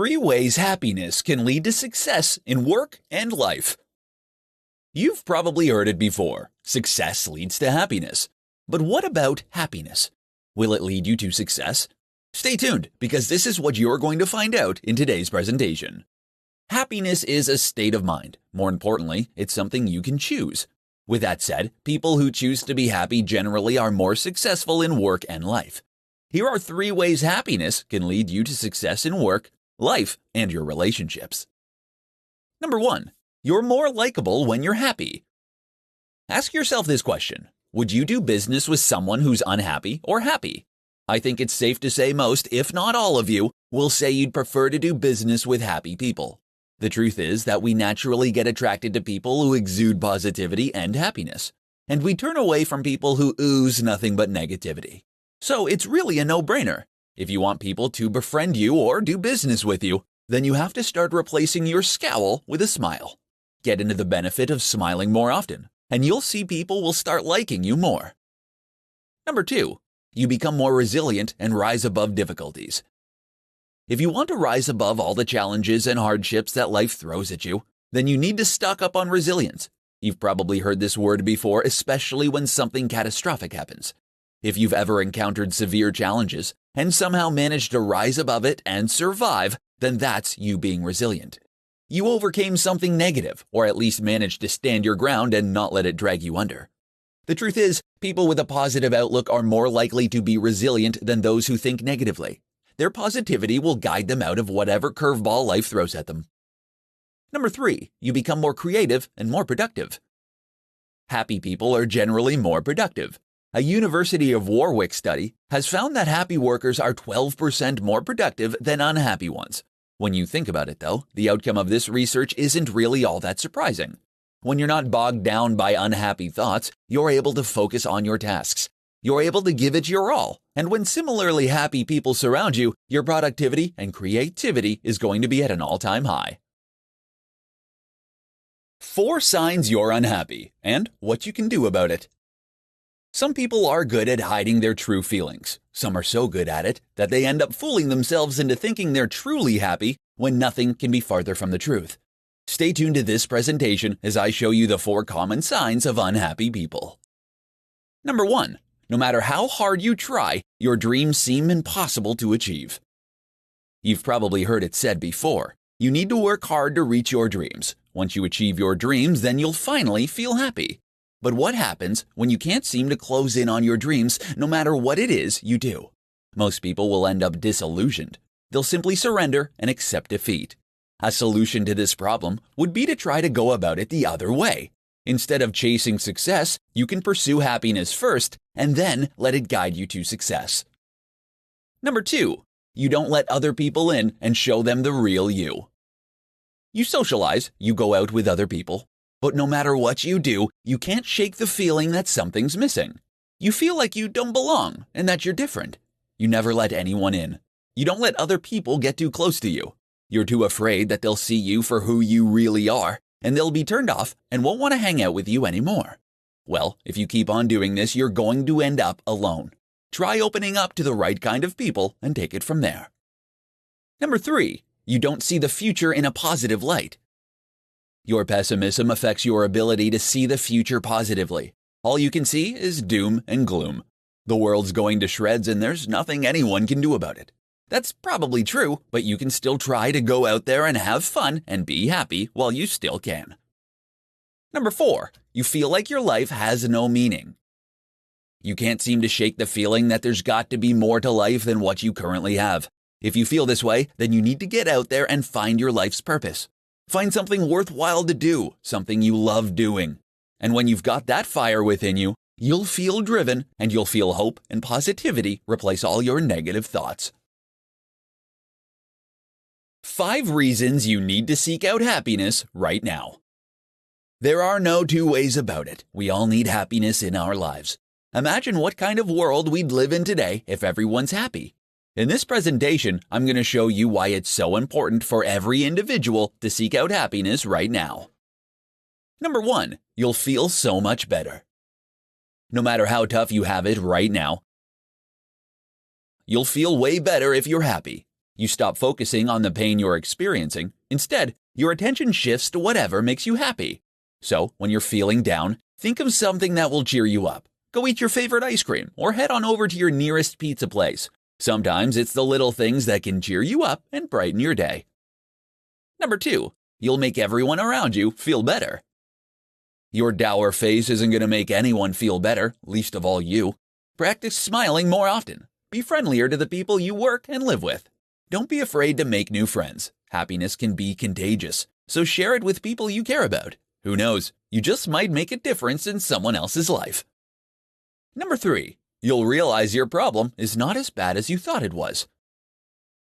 3 ways happiness can lead to success in work and life. You've probably heard it before. Success leads to happiness. But what about happiness? Will it lead you to success? Stay tuned, because this is what you're going to find out in today's presentation. Happiness is a state of mind. More importantly, it's something you can choose. With that said, people who choose to be happy generally are more successful in work and life. Here are 3 ways happiness can lead you to success in work, life, and your relationships. Number 1. You're more likable when you're happy. Ask yourself this question. Would you do business with someone who's unhappy or happy? I think it's safe to say most, if not all of you, will say you'd prefer to do business with happy people. The truth is that we naturally get attracted to people who exude positivity and happiness, and we turn away from people who ooze nothing but negativity. So it's really a no-brainer. If you want people to befriend you or do business with you, then you have to start replacing your scowl with a smile. Get into the benefit of smiling more often, and you'll see people will start liking you more. Number 2, you become more resilient and rise above difficulties. If you want to rise above all the challenges and hardships that life throws at you, then you need to stock up on resilience. You've probably heard this word before, especially when something catastrophic happens. If you've ever encountered severe challenges and somehow managed to rise above it and survive, then that's you being resilient. You overcame something negative, or at least managed to stand your ground and not let it drag you under. The truth is, people with a positive outlook are more likely to be resilient than those who think negatively. Their positivity will guide them out of whatever curveball life throws at them. Number 3, you become more creative and more productive. Happy people are generally more productive. A University of Warwick study has found that happy workers are 12% more productive than unhappy ones. When you think about it, though, the outcome of this research isn't really all that surprising. When you're not bogged down by unhappy thoughts, you're able to focus on your tasks. You're able to give it your all. And when similarly happy people surround you, your productivity and creativity is going to be at an all-time high. 4 signs you're unhappy and what you can do about it. Some people are good at hiding their true feelings. Some are so good at it that they end up fooling themselves into thinking they're truly happy when nothing can be farther from the truth. Stay tuned to this presentation as I show you the 4 common signs of unhappy people. Number 1. No matter how hard you try, your dreams seem impossible to achieve. You've probably heard it said before. You need to work hard to reach your dreams. Once you achieve your dreams, then you'll finally feel happy. But what happens when you can't seem to close in on your dreams no matter what it is you do? Most people will end up disillusioned. They'll simply surrender and accept defeat. A solution to this problem would be to try to go about it the other way. Instead of chasing success, you can pursue happiness first and then let it guide you to success. Number 2, you don't let other people in and show them the real you. You socialize, you go out with other people, but no matter what you do, you can't shake the feeling that something's missing. You feel like you don't belong and that you're different. You never let anyone in. You don't let other people get too close to you. You're too afraid that they'll see you for who you really are, and they'll be turned off and won't want to hang out with you anymore. Well, if you keep on doing this, you're going to end up alone. Try opening up to the right kind of people and take it from there. Number 3, you don't see the future in a positive light. Your pessimism affects your ability to see the future positively. All you can see is doom and gloom. The world's going to shreds and there's nothing anyone can do about it. That's probably true, but you can still try to go out there and have fun and be happy while you still can. Number 4, you feel like your life has no meaning. You can't seem to shake the feeling that there's got to be more to life than what you currently have. If you feel this way, then you need to get out there and find your life's purpose. Find something worthwhile to do, something you love doing. And when you've got that fire within you, you'll feel driven and you'll feel hope and positivity replace all your negative thoughts. 5 reasons you need to seek out happiness right now. There are no 2 ways about it. We all need happiness in our lives. Imagine what kind of world we'd live in today if everyone's happy. In this presentation, I'm going to show you why it's so important for every individual to seek out happiness right now. Number 1, you'll feel so much better. No matter how tough you have it right now, you'll feel way better if you're happy. You stop focusing on the pain you're experiencing. Instead, your attention shifts to whatever makes you happy. So, when you're feeling down, think of something that will cheer you up. Go eat your favorite ice cream or head on over to your nearest pizza place. Sometimes it's the little things that can cheer you up and brighten your day. Number 2, you'll make everyone around you feel better. Your dour face isn't going to make anyone feel better, least of all you. Practice smiling more often. Be friendlier to the people you work and live with. Don't be afraid to make new friends. Happiness can be contagious, so share it with people you care about. Who knows, you just might make a difference in someone else's life. Number 3, you'll realize your problem is not as bad as you thought it was.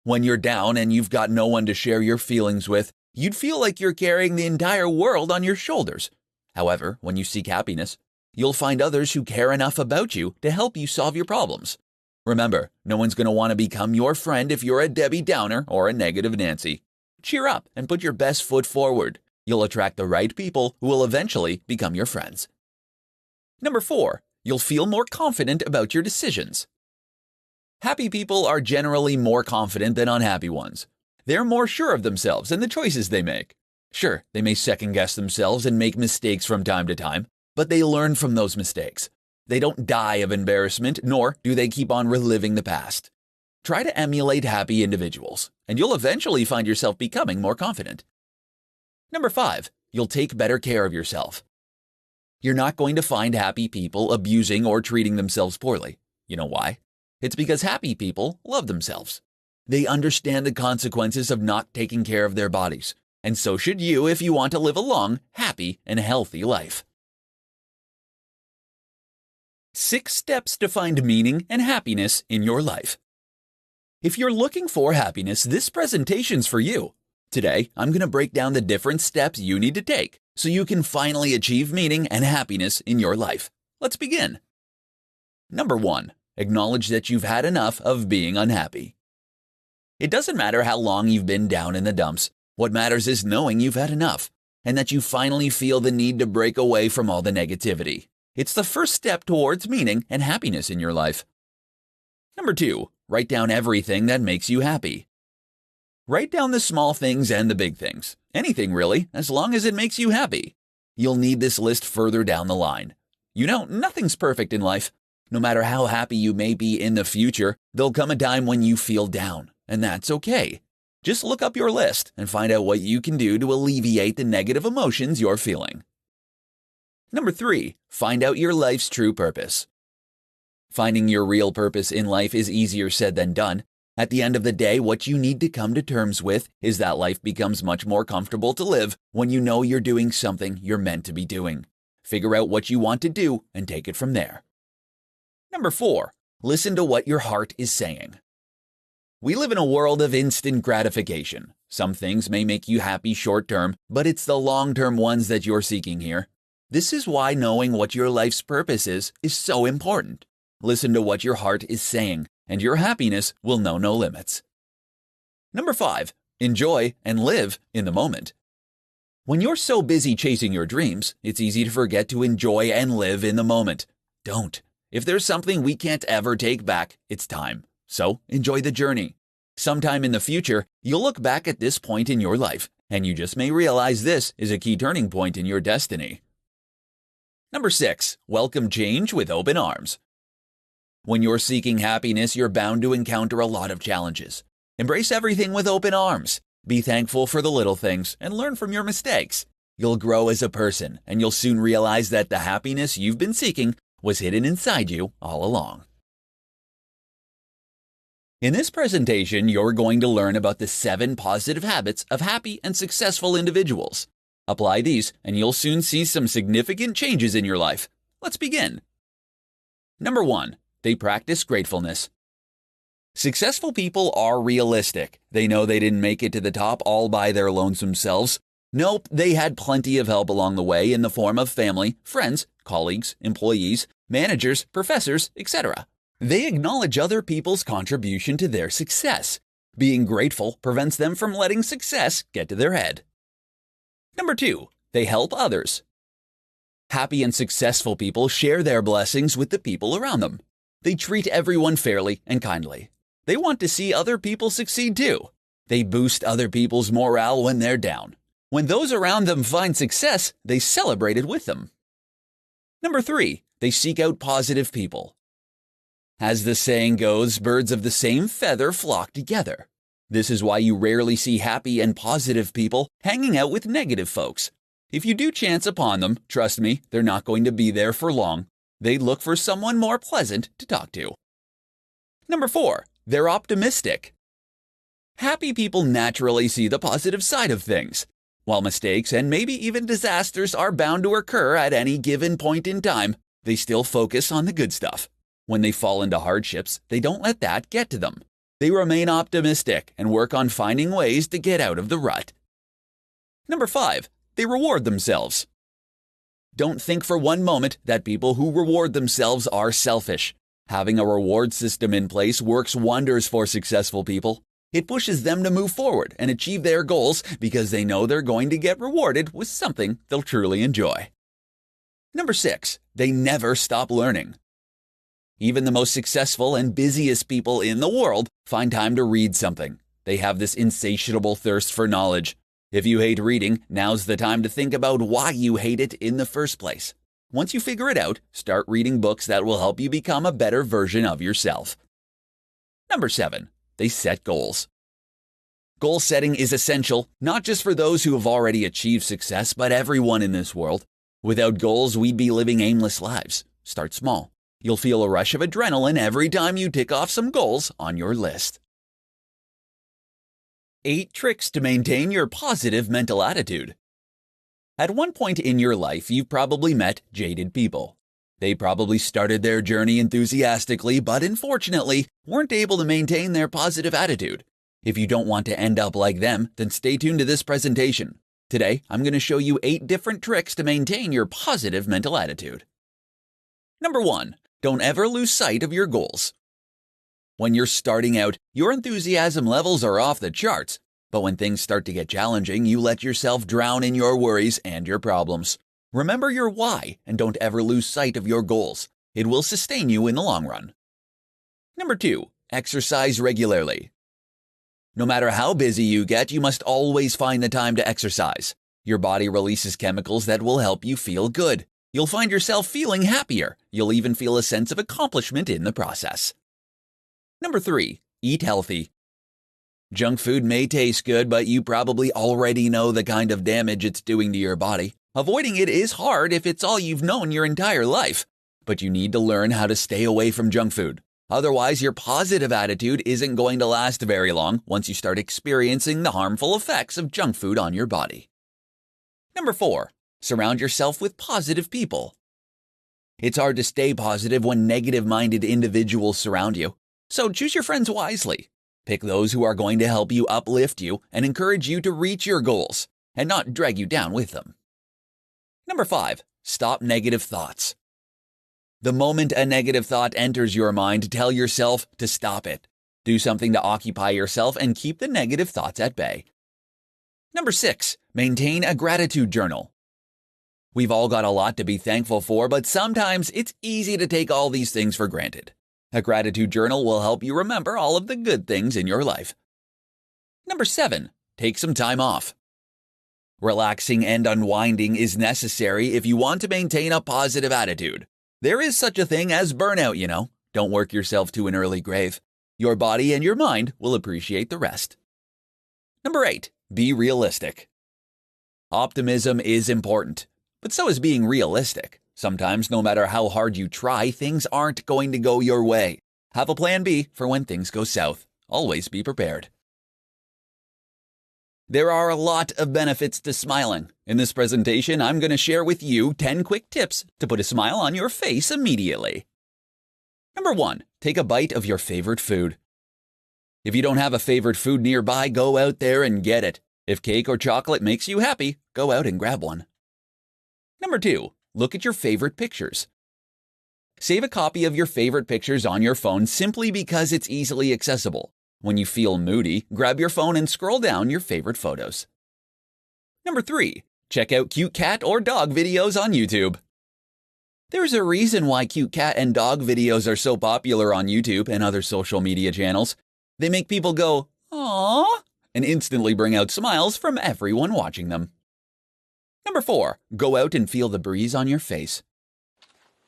When you're down and you've got no one to share your feelings with, you'd feel like you're carrying the entire world on your shoulders. However, when you seek happiness, you'll find others who care enough about you to help you solve your problems. Remember, no one's going to want to become your friend if you're a Debbie Downer or a negative Nancy. Cheer up and put your best foot forward. You'll attract the right people who will eventually become your friends. Number 4, you'll feel more confident about your decisions. Happy people are generally more confident than unhappy ones. They're more sure of themselves and the choices they make. Sure, they may second-guess themselves and make mistakes from time to time, but they learn from those mistakes. They don't die of embarrassment, nor do they keep on reliving the past. Try to emulate happy individuals, and you'll eventually find yourself becoming more confident. Number 5, you'll take better care of yourself. You're not going to find happy people abusing or treating themselves poorly. You know why? It's because happy people love themselves. They understand the consequences of not taking care of their bodies. And so should you if you want to live a long, happy, and healthy life. 6 steps to find meaning and happiness in your life. If you're looking for happiness, this presentation's for you. Today, I'm going to break down the different steps you need to take so you can finally achieve meaning and happiness in your life. Let's begin. Number 1, acknowledge that you've had enough of being unhappy. It doesn't matter how long you've been down in the dumps. What matters is knowing you've had enough, and that you finally feel the need to break away from all the negativity. It's the first step towards meaning and happiness in your life. Number 2, write down everything that makes you happy. Write down the small things and the big things. Anything really, as long as it makes you happy. You'll need this list further down the line. You know, nothing's perfect in life. No matter how happy you may be in the future, there'll come a time when you feel down, and that's okay. Just look up your list and find out what you can do to alleviate the negative emotions you're feeling. Number 3, find out your life's true purpose. Finding your real purpose in life is easier said than done. At the end of the day, what you need to come to terms with is that life becomes much more comfortable to live when you know you're doing something you're meant to be doing. Figure out what you want to do and take it from there. Number 4, listen to what your heart is saying. We live in a world of instant gratification. Some things may make you happy short-term, but it's the long-term ones that you're seeking here. This is why knowing what your life's purpose is so important. Listen to what your heart is saying, and your happiness will know no limits. Number 5, enjoy and live in the moment. When you're so busy chasing your dreams, it's easy to forget to enjoy and live in the moment. Don't. If there's something we can't ever take back, it's time. So enjoy the journey. Sometime in the future, you'll look back at this point in your life, and you just may realize this is a key turning point in your destiny. Number 6, welcome change with open arms. When you're seeking happiness, you're bound to encounter a lot of challenges. Embrace everything with open arms. Be thankful for the little things and learn from your mistakes. You'll grow as a person, and you'll soon realize that the happiness you've been seeking was hidden inside you all along. In this presentation, you're going to learn about the 7 positive habits of happy and successful individuals. Apply these, and you'll soon see some significant changes in your life. Let's begin. Number 1, they practice gratefulness. Successful people are realistic. They know they didn't make it to the top all by their lonesome selves. Nope, they had plenty of help along the way in the form of family, friends, colleagues, employees, managers, professors, etc. They acknowledge other people's contribution to their success. Being grateful prevents them from letting success get to their head. Number 2, they help others. Happy and successful people share their blessings with the people around them. They treat everyone fairly and kindly. They want to see other people succeed too. They boost other people's morale when they're down. When those around them find success, they celebrate it with them. Number 3, they seek out positive people. As the saying goes, birds of the same feather flock together. This is why you rarely see happy and positive people hanging out with negative folks. If you do chance upon them, trust me, they're not going to be there for long. They look for someone more pleasant to talk to. Number 4, they're optimistic. Happy people naturally see the positive side of things. While mistakes and maybe even disasters are bound to occur at any given point in time, they still focus on the good stuff. When they fall into hardships, they don't let that get to them. They remain optimistic and work on finding ways to get out of the rut. Number 5, they reward themselves. Don't think for one moment that people who reward themselves are selfish. Having a reward system in place works wonders for successful people. It pushes them to move forward and achieve their goals because they know they're going to get rewarded with something they'll truly enjoy. Number 6, they never stop learning. Even the most successful and busiest people in the world find time to read something. They have this insatiable thirst for knowledge. If you hate reading, now's the time to think about why you hate it in the first place. Once you figure it out, start reading books that will help you become a better version of yourself. Number 7, they set goals. Goal setting is essential, not just for those who have already achieved success, but everyone in this world. Without goals, we'd be living aimless lives. Start small. You'll feel a rush of adrenaline every time you tick off some goals on your list. 8 tricks to maintain your positive mental attitude. At one point in your life, you've probably met jaded people. They probably started their journey enthusiastically, but unfortunately, weren't able to maintain their positive attitude. If you don't want to end up like them, then stay tuned to this presentation. Today, I'm going to show you 8 different tricks to maintain your positive mental attitude. Number 1, don't ever lose sight of your goals. When you're starting out, your enthusiasm levels are off the charts. But when things start to get challenging, you let yourself drown in your worries and your problems. Remember your why and don't ever lose sight of your goals. It will sustain you in the long run. Number 2, exercise regularly. No matter how busy you get, you must always find the time to exercise. Your body releases chemicals that will help you feel good. You'll find yourself feeling happier. You'll even feel a sense of accomplishment in the process. Number 3, eat healthy. Junk food may taste good, but you probably already know the kind of damage it's doing to your body. Avoiding it is hard if it's all you've known your entire life. But you need to learn how to stay away from junk food. Otherwise, your positive attitude isn't going to last very long once you start experiencing the harmful effects of junk food on your body. Number 4, surround yourself with positive people. It's hard to stay positive when negative-minded individuals surround you. So choose your friends wisely. Pick those who are going to help you uplift you and encourage you to reach your goals, and not drag you down with them. Number 5, stop negative thoughts. The moment a negative thought enters your mind, tell yourself to stop it. Do something to occupy yourself and keep the negative thoughts at bay. Number 6, maintain a gratitude journal. We've all got a lot to be thankful for, but sometimes it's easy to take all these things for granted. A gratitude journal will help you remember all of the good things in your life. Number 7, take some time off. Relaxing and unwinding is necessary if you want to maintain a positive attitude. There is such a thing as burnout, you know. Don't work yourself to an early grave. Your body and your mind will appreciate the rest. Number 8, be realistic. Optimism is important, but so is being realistic. Sometimes, no matter how hard you try, things aren't going to go your way. Have a plan B for when things go south. Always be prepared. There are a lot of benefits to smiling. In this presentation, I'm going to share with you 10 quick tips to put a smile on your face immediately. Number 1, take a bite of your favorite food. If you don't have a favorite food nearby, go out there and get it. If cake or chocolate makes you happy, go out and grab one. Number 2, look at your favorite pictures. Save a copy of your favorite pictures on your phone simply because it's easily accessible. When you feel moody, grab your phone and scroll down your favorite photos. Number 3, check out cute cat or dog videos on YouTube. There's a reason why cute cat and dog videos are so popular on YouTube and other social media channels. They make people go, "Aww," and instantly bring out smiles from everyone watching them. Number 4, go out and feel the breeze on your face.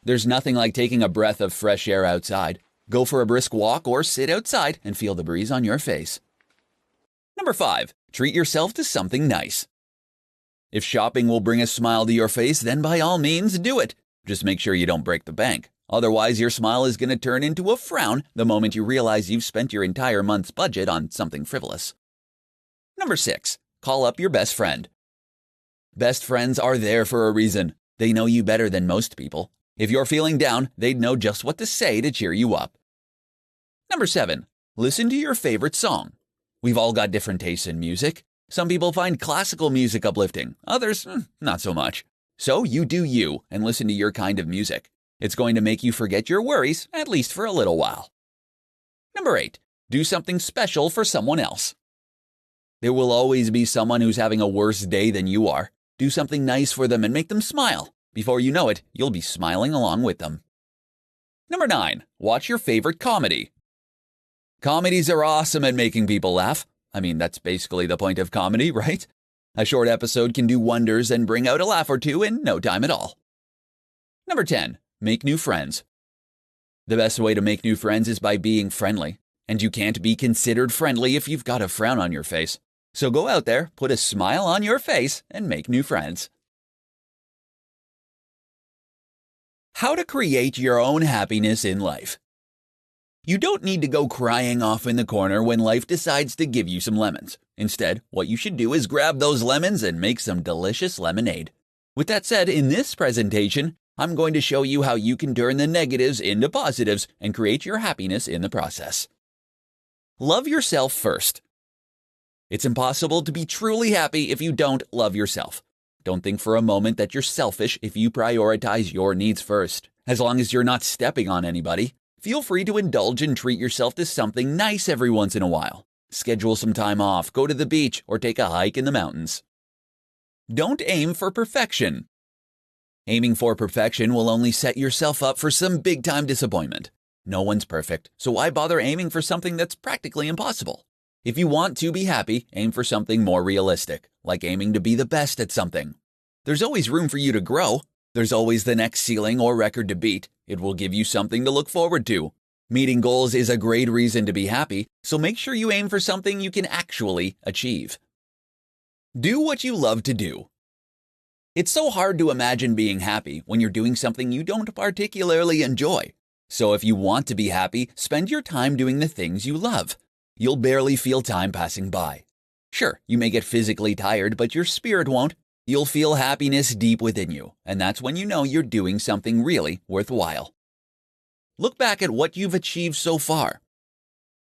There's nothing like taking a breath of fresh air outside. Go for a brisk walk or sit outside and feel the breeze on your face. Number 5, treat yourself to something nice. If shopping will bring a smile to your face, then by all means do it. Just make sure you don't break the bank. Otherwise, your smile is going to turn into a frown the moment you realize you've spent your entire month's budget on something frivolous. Number 6, call up your best friend. Best friends are there for a reason. They know you better than most people. If you're feeling down, they'd know just what to say to cheer you up. Number 7, listen to your favorite song. We've all got different tastes in music. Some people find classical music uplifting, others, not so much. So you do you and listen to your kind of music. It's going to make you forget your worries, at least for a little while. Number 8, do something special for someone else. There will always be someone who's having a worse day than you are. Do something nice for them and make them smile. Before you know it, you'll be smiling along with them. Number 9, watch your favorite comedy. Comedies are awesome at making people laugh. I mean, that's basically the point of comedy, right? A short episode can do wonders and bring out a laugh or two in no time at all. Number 10, make new friends. The best way to make new friends is by being friendly. And you can't be considered friendly if you've got a frown on your face. So go out there, put a smile on your face, and make new friends. How to create your own happiness in life. You don't need to go crying off in the corner when life decides to give you some lemons. Instead, what you should do is grab those lemons and make some delicious lemonade. With that said, in this presentation, I'm going to show you how you can turn the negatives into positives and create your happiness in the process. Love yourself first. It's impossible to be truly happy if you don't love yourself. Don't think for a moment that you're selfish if you prioritize your needs first. As long as you're not stepping on anybody, feel free to indulge and treat yourself to something nice every once in a while. Schedule some time off, go to the beach, or take a hike in the mountains. Don't aim for perfection. Aiming for perfection will only set yourself up for some big-time disappointment. No one's perfect, so why bother aiming for something that's practically impossible? If you want to be happy, aim for something more realistic, like aiming to be the best at something. There's always room for you to grow. There's always the next ceiling or record to beat. It will give you something to look forward to. Meeting goals is a great reason to be happy, so make sure you aim for something you can actually achieve. Do what you love to do. It's so hard to imagine being happy when you're doing something you don't particularly enjoy. So if you want to be happy, spend your time doing the things you love. You'll barely feel time passing by. Sure, you may get physically tired, but your spirit won't. You'll feel happiness deep within you, and that's when you know you're doing something really worthwhile. Look back at what you've achieved so far.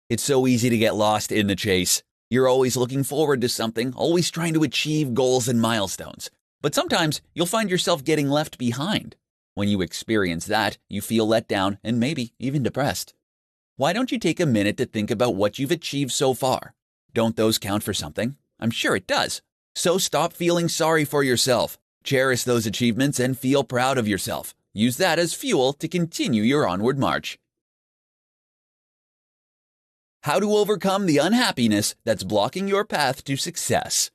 It's so easy to get lost in the chase. You're always looking forward to something, always trying to achieve goals and milestones. But sometimes you'll find yourself getting left behind. When you experience that, you feel let down and maybe even depressed. Why don't you take a minute to think about what you've achieved so far? Don't those count for something? I'm sure it does. So stop feeling sorry for yourself. Cherish those achievements and feel proud of yourself. Use that as fuel to continue your onward march. How to overcome the unhappiness that's blocking your path to success.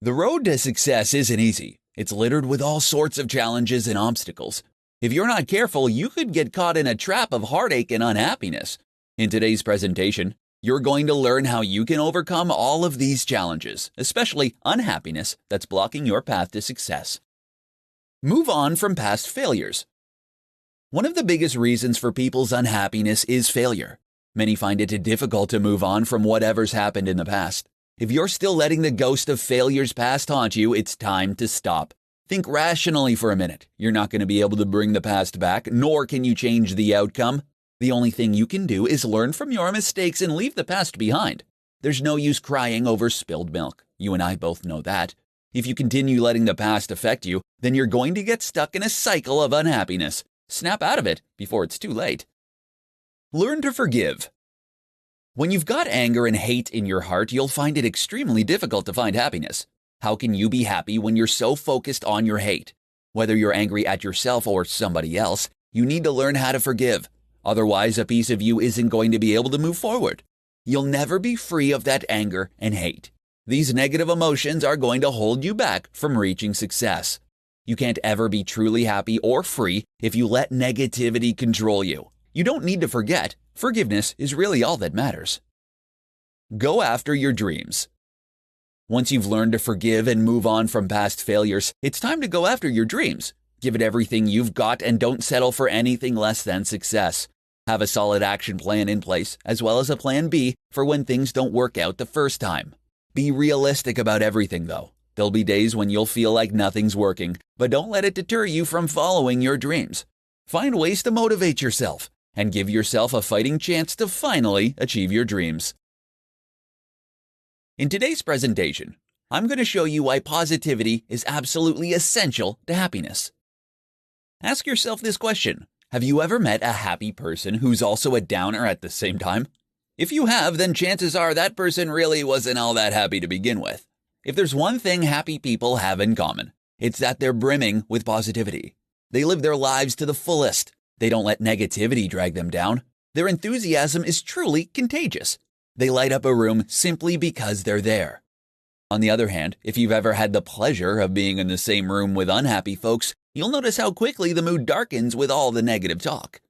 The road to success isn't easy. It's littered with all sorts of challenges and obstacles. If you're not careful, you could get caught in a trap of heartache and unhappiness. In today's presentation, you're going to learn how you can overcome all of these challenges, especially unhappiness that's blocking your path to success. Move on from past failures. One of the biggest reasons for people's unhappiness is failure. Many find it difficult to move on from whatever's happened in the past. If you're still letting the ghost of failure's past haunt you, it's time to stop. Think rationally for a minute. You're not going to be able to bring the past back, nor can you change the outcome. The only thing you can do is learn from your mistakes and leave the past behind. There's no use crying over spilled milk. You and I both know that. If you continue letting the past affect you, then you're going to get stuck in a cycle of unhappiness. Snap out of it before it's too late. Learn to forgive. When you've got anger and hate in your heart, you'll find it extremely difficult to find happiness. How can you be happy when you're so focused on your hate? Whether you're angry at yourself or somebody else, you need to learn how to forgive. Otherwise, a piece of you isn't going to be able to move forward. You'll never be free of that anger and hate. These negative emotions are going to hold you back from reaching success. You can't ever be truly happy or free if you let negativity control you. You don't need to forget. Forgiveness is really all that matters. Go after your dreams. Once you've learned to forgive and move on from past failures, it's time to go after your dreams. Give it everything you've got and don't settle for anything less than success. Have a solid action plan in place, as well as a plan B for when things don't work out the first time. Be realistic about everything, though. There'll be days when you'll feel like nothing's working, but don't let it deter you from following your dreams. Find ways to motivate yourself and give yourself a fighting chance to finally achieve your dreams. In today's presentation, I'm going to show you why positivity is absolutely essential to happiness. Ask yourself this question. Have you ever met a happy person who's also a downer at the same time? If you have, then chances are that person really wasn't all that happy to begin with. If there's one thing happy people have in common, it's that they're brimming with positivity. They live their lives to the fullest. They don't let negativity drag them down. Their enthusiasm is truly contagious. They light up a room simply because they're there. On the other hand, if you've ever had the pleasure of being in the same room with unhappy folks, you'll notice how quickly the mood darkens with all the negative talk.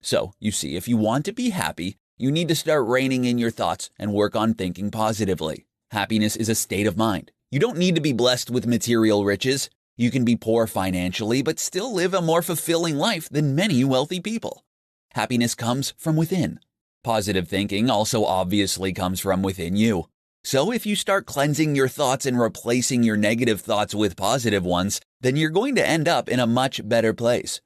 So, you see, if you want to be happy, you need to start reining in your thoughts and work on thinking positively. Happiness is a state of mind. You don't need to be blessed with material riches. You can be poor financially, but still live a more fulfilling life than many wealthy people. Happiness comes from within. Positive thinking also obviously comes from within you. So if you start cleansing your thoughts and replacing your negative thoughts with positive ones, then you're going to end up in a much better place.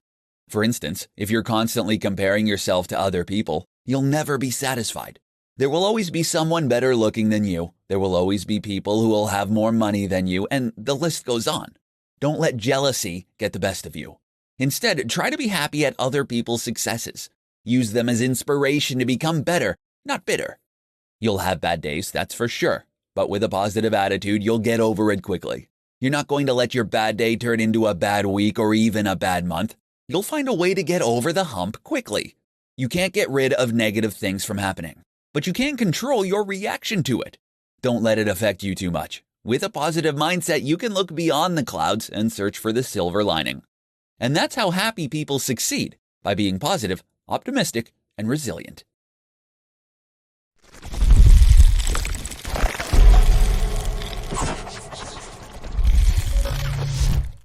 For instance, if you're constantly comparing yourself to other people, you'll never be satisfied. There will always be someone better looking than you. There will always be people who will have more money than you, and the list goes on. Don't let jealousy get the best of you. Instead, try to be happy at other people's successes. Use them as inspiration to become better, not bitter. You'll have bad days, that's for sure. But with a positive attitude, you'll get over it quickly. You're not going to let your bad day turn into a bad week or even a bad month. You'll find a way to get over the hump quickly. You can't get rid of negative things from happening, but you can control your reaction to it. Don't let it affect you too much. With a positive mindset, you can look beyond the clouds and search for the silver lining. And that's how happy people succeed, by being positive, optimistic, and resilient.